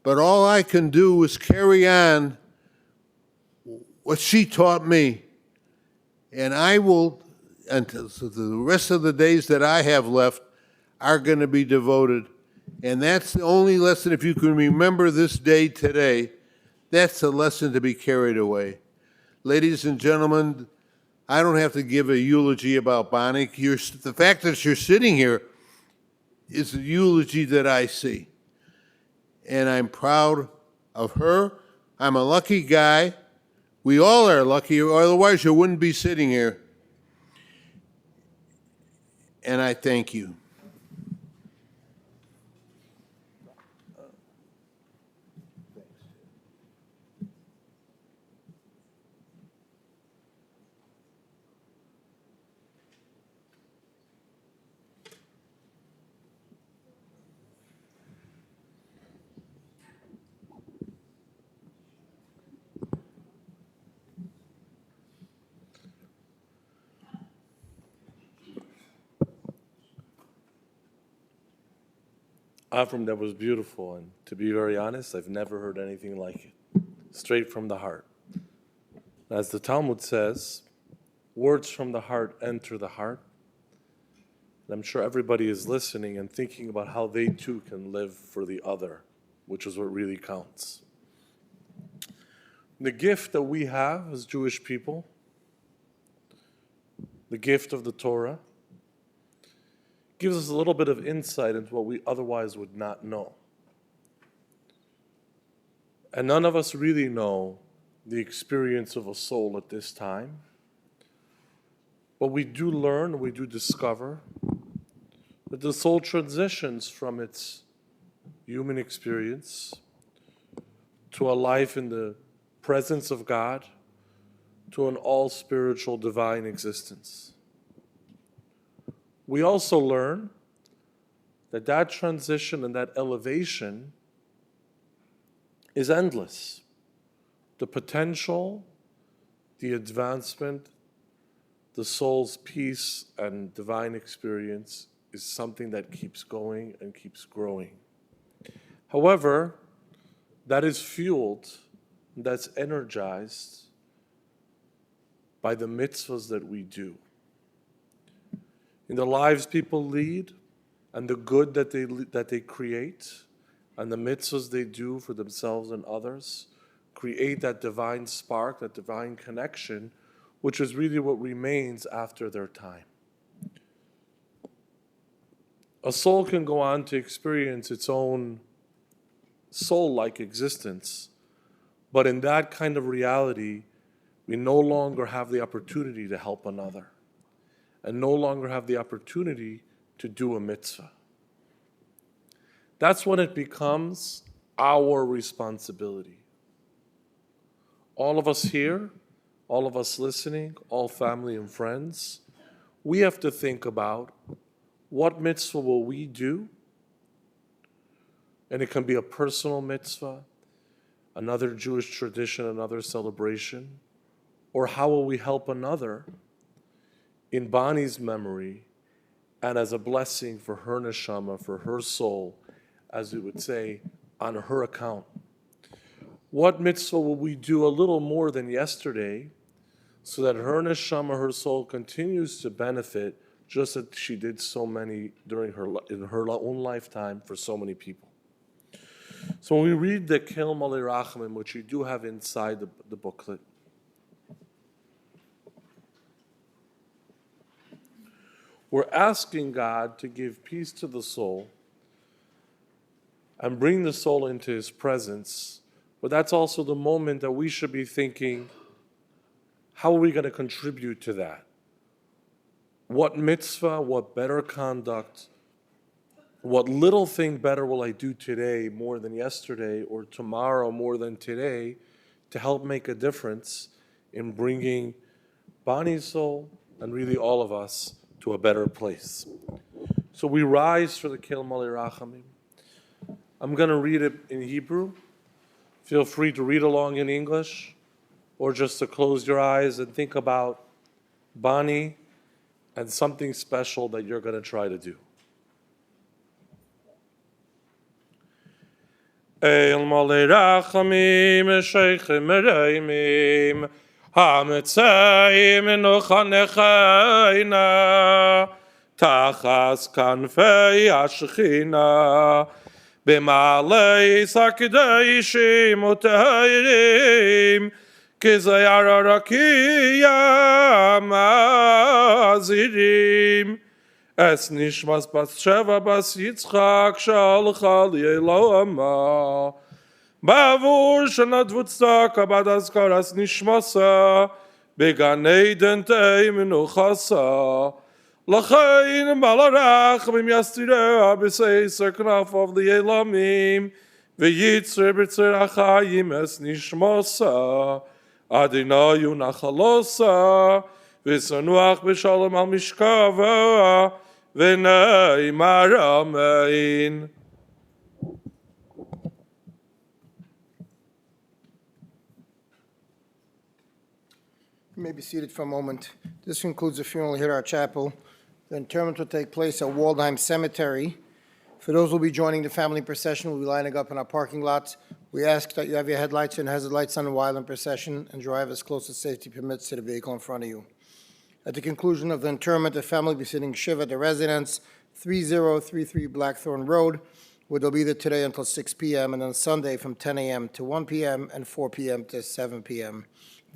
but all I can do is carry on what she taught me. And I will, until the rest of the days that I have left are going to be devoted. And that's the only lesson, if you can remember this day today, that's a lesson to be carried away. Ladies and gentlemen, I don't have to give a eulogy about Bonnie. The fact that you're sitting here is a eulogy that I see. And I'm proud of her. I'm a lucky guy. We all are lucky, or otherwise you wouldn't be sitting here. And I thank you. Avram, that was beautiful, and to be very honest, I've never heard anything like it. Straight from the heart. As the Talmud says, words from the heart enter the heart. And I'm sure everybody is listening and thinking about how they too can live for the other, which is what really counts. The gift that we have as Jewish people, the gift of the Torah, gives us a little bit of insight into what we otherwise would not know. And none of us really know the experience of a soul at this time. But we do learn, we do discover that the soul transitions from its human experience to a life in the presence of God, to an all-spiritual divine existence. We also learn that that transition and that elevation is endless. The potential, the advancement, the soul's peace and divine experience is something that keeps going and keeps growing. However, that is fueled, that's energized by the mitzvahs that we do. In the lives people lead, and the good that they create, and the mitzvahs they do for themselves and others, create that divine spark, that divine connection, which is really what remains after their time. A soul can go on to experience its own soul-like existence, but in that kind of reality, we no longer have the opportunity to help another, and no longer have the opportunity to do a mitzvah. That's when it becomes our responsibility. All of us here, all of us listening, all family and friends, we have to think about what mitzvah will we do, and it can be a personal mitzvah, another Jewish tradition, another celebration, or how will we help another in Bonnie's memory and as a blessing for her neshama, for her soul, as we would say, on her account. What mitzvah will we do a little more than yesterday so that her neshama, her soul, continues to benefit just as she did so many in her own lifetime for so many people? So when we read the Kel Malei Rachamim, which you do have inside the booklet, we're asking God to give peace to the soul and bring the soul into His presence. But that's also the moment that we should be thinking, how are we going to contribute to that? What mitzvah, what better conduct, what little thing better will I do today more than yesterday, or tomorrow more than today, to help make a difference in bringing Bonnie's soul and really all of us to a better place. So we rise for the Kel Malei Rachamim. I'm going to read it in Hebrew. Feel free to read along in English, or just to close your eyes and think about Bonnie and something special that you're going to try to do. El Malei Rachamim Sheichem Mereimim Hametzaim Enochanechaina Tachas Kanfei Ashchina B'malei Sakdeishim Uteirim Kizayar Rakia Mazirim Es nishmas bas Sheva bas Yitzchak shalcha li'Elohama Bavur shenadvu tzedaka bad azkaras nishmasa Began Eden tei menuchasa L'chein balarachmim yastirea b'seiser knafov li'Elamim V'yitzre b'tzer achayim es nishmasa Adinayu nachalosa V'sanuach b'shalom al mishkava V'neimar amein. You may be seated for a moment. This concludes the funeral here at our chapel. The interment will take place at Waldheim Cemetery. For those who will be joining the family procession, we'll be lining up in our parking lot. We ask that you have your headlights and hazard lights on while in procession and drive as close as safety permits to the vehicle in front of you. At the conclusion of the interment, the family will be sitting shiva at the residence, 3033 Blackthorn Road, where they'll be there today until 6 p.m. and on Sunday from 10 a.m. to 1 p.m. and 4 p.m. to 7 p.m.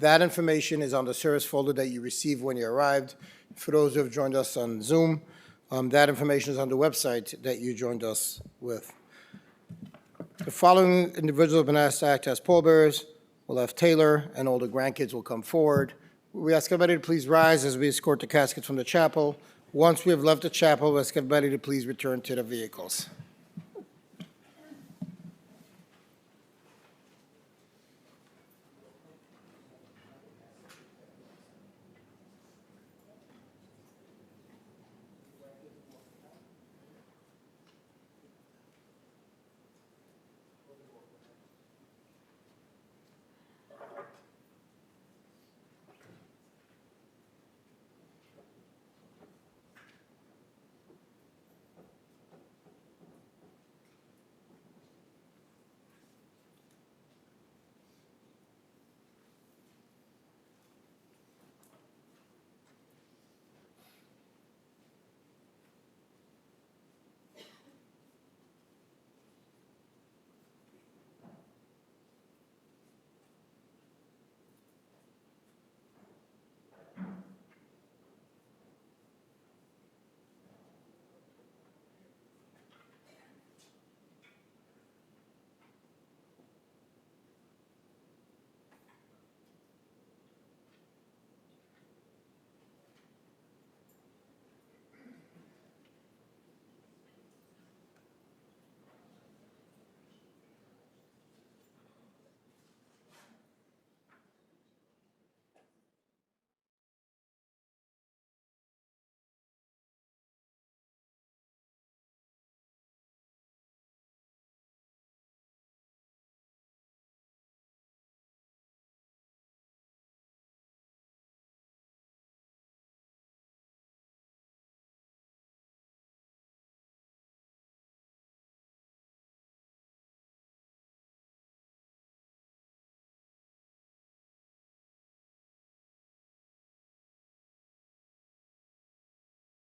That information is on the service folder that you received when you arrived. For those who have joined us on Zoom, that information is on the website that you joined us with. The following individuals have been asked to act as pallbearers. We'll have Taylor, and all the grandkids will come forward. We ask everybody to please rise as we escort the caskets from the chapel. Once we have left the chapel, we ask everybody to please return to their vehicles.